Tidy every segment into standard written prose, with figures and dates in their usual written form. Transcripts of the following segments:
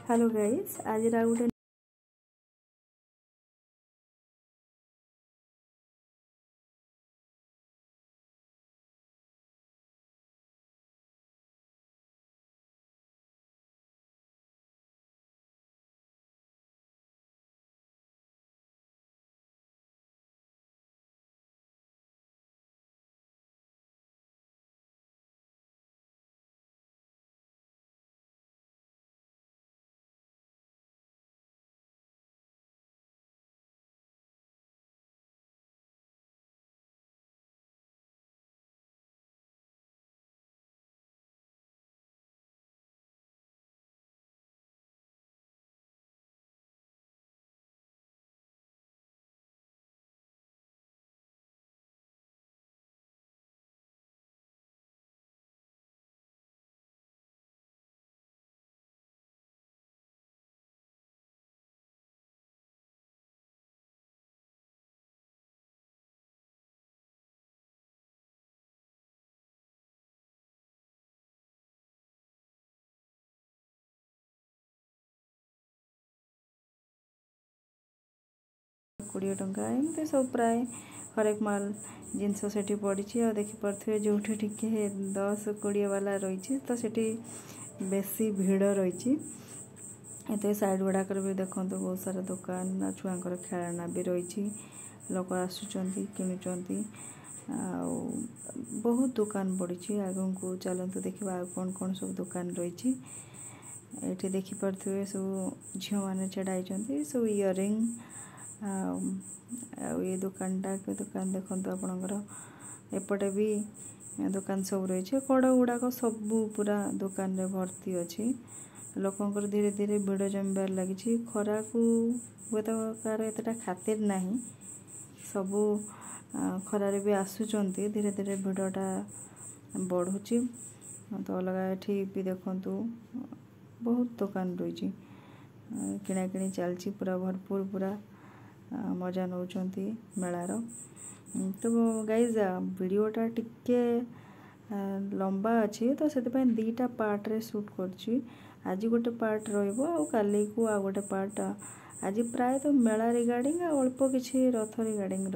Hello guys, आज गोटे कोड़े टंका एमती सब प्राय हरेक माल जिनस से पड़ी आ देखिपे जो टे 10-20 वाला रही तो सेठी बेसी भिड़ रही ये साइड गुड़ाक भी देखो बहुत सारा दुकान छुआर खेलना भी रही लोक आसुँच कि बहुत दुकान पड़ी आग को चलतु देखा कौन कौन सब दुकान रही ये देखिपे सब झील मैंने छड़ाई सब इयरिंग ये दुकानटा के दुकान देखो आपणकर एपटे भी दुकान सब रही कड़ गुड़ाक सब पूरा दुकान रे भर्ती अच्छी लोकंर धीरे धीरे भिड़ जमबार लगी खरा को हुए तो कार एतटा खातिर नहीं सबू खरारे भी आसुँच धीरे धीरे भिड़टा बढ़ुची तो अलग ये भी देखु बहुत दुकान रही किणाकिणी चलती पूरा भरपूर पूरा मजा नौ मेलार तो गाइज वीडियोटा टिके लंबा अच्छी तो से दीटा पार्ट रे शूट कर आज गोटे पार्ट रही को आ गोटे पार्ट आज प्राय तो मेला रिगार्डिंग अल्प किसी रथ रिगार्डिंग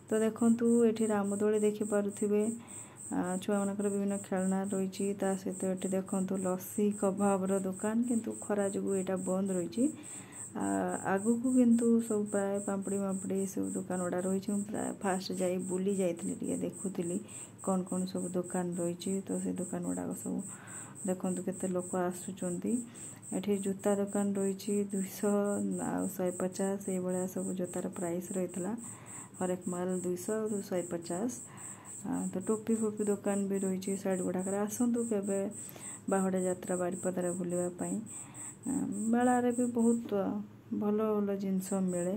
तो देखु ये रामदोली देखिपे छुआ मानकर विभिन्न खेलना रही सहित ये देखु लस्सी कबाबर दुकान किंतु खरा जो यहाँ बंद रही आगु को किंतु सब प्राय पापड़ी मापड़ी सब दुकान गुड़ा रही प्राय फास्ट जा बुली जाइए देखुली कौन कौन सब दुकान रही तो से दुकान गुड़ाक सब देखु केते लोक आसुँच ये जूता दुकान रही 200 आ 150 ये भाया सब जूतार प्राइस रही हरेक माल 200 150 तो टोपी फोपी दुकान भी रही साइड गुड़ाक आसतु के बाहुड़ा यात्रा बारिपदार बुलवाई मेलारे भी बहुत भल भल जिनस मिले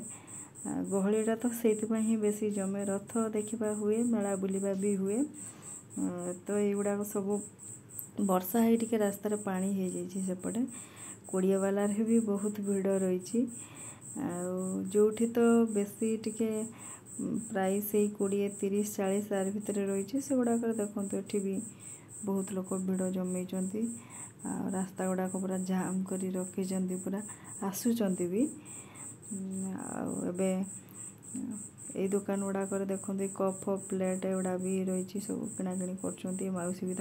गहलीटा तो से ही बेसी जमे रथ देखा हुए मेला बुलवा भी हुए तो युड़ाक सब वर्षा है टी रास्तार पानी हो जाइए सेपटे कोड़िया वाला भी बहुत भिड़ रही जोठी तो बेसी टिके प्राइस 20-30-40 तार भितर रही से गुड़ाक देखो ये भी बहुत लोग भिड़ जमे रास्ता गुड़ाक पूरा जाम कर रखी पूरा आसुँच भी ये दुकान गुड़ाक देखो कप प्लेट एगुड़ा भी रही सब किणाकिणी कर मौसी भी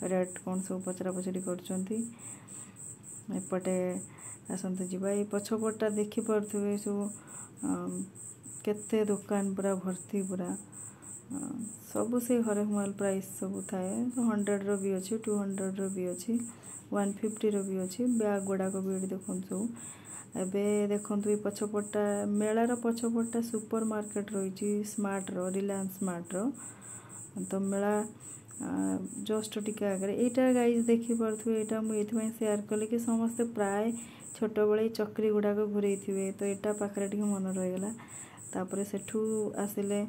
रेट कौन सब पचरा पचरी करपटे आसतु जावा ये पछपटा देखिपे सब केते दुकान पूरा भर्ती पूरा सब से हरेक माल प्राइस सब थाए 100 भी अच्छी 200 भी अच्छी 150 भी अच्छी बैग गुड़ाक भी ये देखो सब एवं देखो ये पछपटा मेलार पछपटा सुपर मार्केट रही स्मार्ट रिलायंस स्मार्ट तो मेला जस्ट टिके आगे यहाँ गाइज देखिपे यहाँ मुझे सेयार कली कि समस्ते प्राय छोट बड़े चक्री गुड़ाक घूरे थे तो यहाँ पाखे टे मन रहीगला तापर सेठू आसिले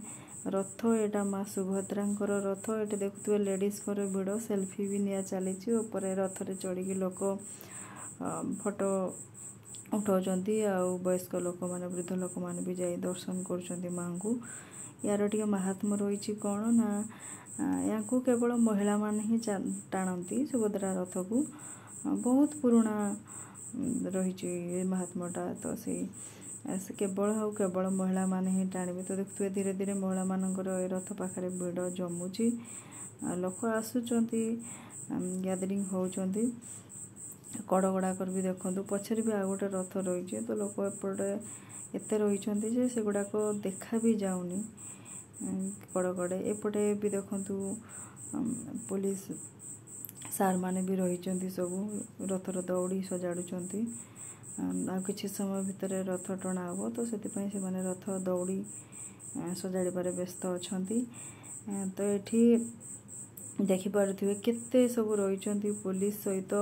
रथ एटा माँ सुभद्रा रथ ये देखुए लेडीज भिड़ सेल्फी भी निया चली रथ रे चढ़ी लोक फोटो उठाउछंती वयस्क लोक माने वृद्ध लोक माने भी जाई दर्शन कर माँ को यार टे महात्म रही कौन ना या केवल महिला मान ही टाणती सुभद्रा रथ को बहुत पुराणा रही महात्माटा तो से केवल महिला माने ही टाणिबे। तो देखुए धीरे धीरे महिला मानकर ए रथ पाखे भिड़ जमुची लोक आसुचंती गैदरिंग होउचंती कड़ गुड़ाकर भी देखु पछरे भी आ गोटे रथ रही तो लोक एपटे एते रही जे से गुड़ाक देखा भी जाऊनी कड़ कड़े एपटे भी देखु पुलिस सार माने भी रही सबू रथर दौड़ी सजाड़ुंट आ किछि समय भितर रथ टणा हम तो से रथ दौड़ी सजाड़बार व्यस्त अच्छा। तो ये देखिपे केते सब रही पुलिस सहित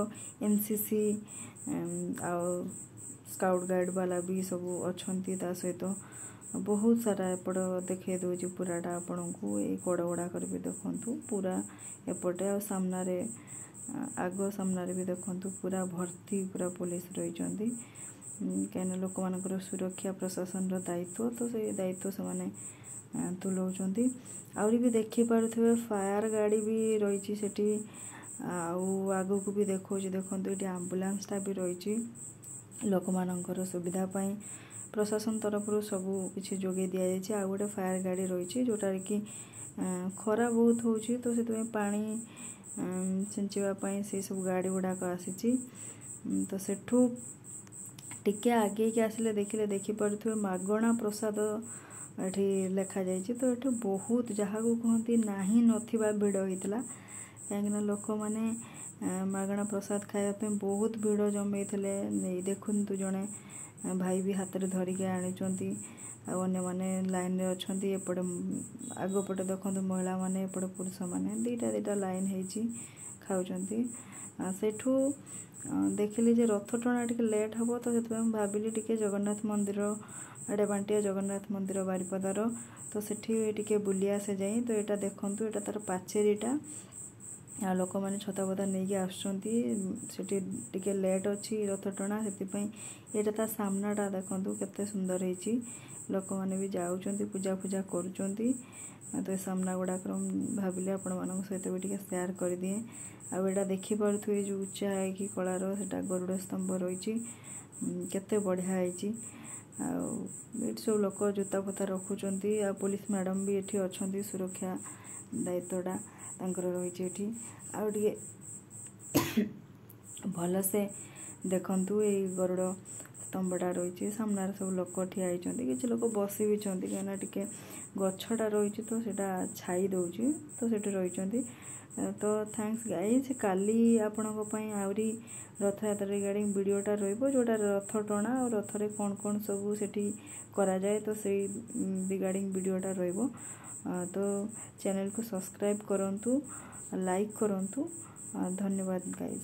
एनसीसी आ स्काउट गाइड वाला भी सब अच्छा सहित बहुत सारा एपट देखे दूसरी पूराटा आपण को ये कड़ गुड़ाक भी देखु पूरा एपटे आ सामने आग सामने भी देखु पूरा भर्ती पूरा पुलिस रही कहीं लोक मान सुरक्षा प्रशासन दायित्व तो से दायित्व से माने तुलाऊँच आहरी भी देखिपे फायर गाड़ी भी रही सेठी आग को भी देखा देखो ये आम्बुलांसटा भी रही लोक मानकर सुविधा पाई प्रशासन तरफ सबू किसी जोगे दि जाए आ गोटे फायर गाड़ी रही जोटार कि खरा बहुत हो तो से पानी सिंचाई से सब गाड़ी गुड़ाक आसी तो सेठू टिके आगे की आसिले देखिपे मागणा प्रसाद ये लिखा जाइए। तो ये बहुत जहाँ को कहती नाही नथिबा भिड़ होता कहीं लोक मैंने मागणा प्रसाद खायापे बहुत भिड़ जमे नहीं देखु जड़े भाई भी हाथ में धरिके आनी मैंने लाइन रे अच्छा एपटे आगपटे देखो महिला माने एपटे पुरुष माने दीटा लाइन होती खाऊँच सेठू देखिली जे रथ टणा टे लेट हम तो से भाविली टे जगन्नाथ मंदिर आड़े बांटिया जगन्नाथ मंदिर बारिपदार तो सेठी टिके बुली आसे जाए। तो यहाँ देखूँ यहाँ तार पाचेरीटा आ लोक मैंने छता पता नहीं आसुँच लेट अच्छी रथ टणा से यहाँ सामनाटा देखूँ केते सुंदर होती लोक मैंने भी जाऊँच पूजा पूजा करुँच। तो सामना गुड़ाक भाविले आपण मान सहित भी टे सेयार कर दिए आटा देखिपे जो उच्चा है कि कलार से गरुड़ स्तंभ रही केते बढ़िया है सब लोक जूता फता रखुंट आ पुलिस मैडम भी ये अच्छा सुरक्षा दायित्वटा रही आगे भल से देखु ये गरुड़ स्तंभटा रही सामने सब लोक ठिया कि लोक बस भी कहीं टे गछटा रही तो सीटा छाई दौर तो से रही। तो थैंक्स गाइज काली आपणी आहरी रथ यात्रा रिगार्डिंग वीडियोटा रोटा रथ टणा और रथरे कौन कौन सब सेठी करा जाए तो से रिगार्डिंग वीडियोटा रो तो चैनल को सब्सक्राइब करंतु लाइक करंतु धन्यवाद गाइज।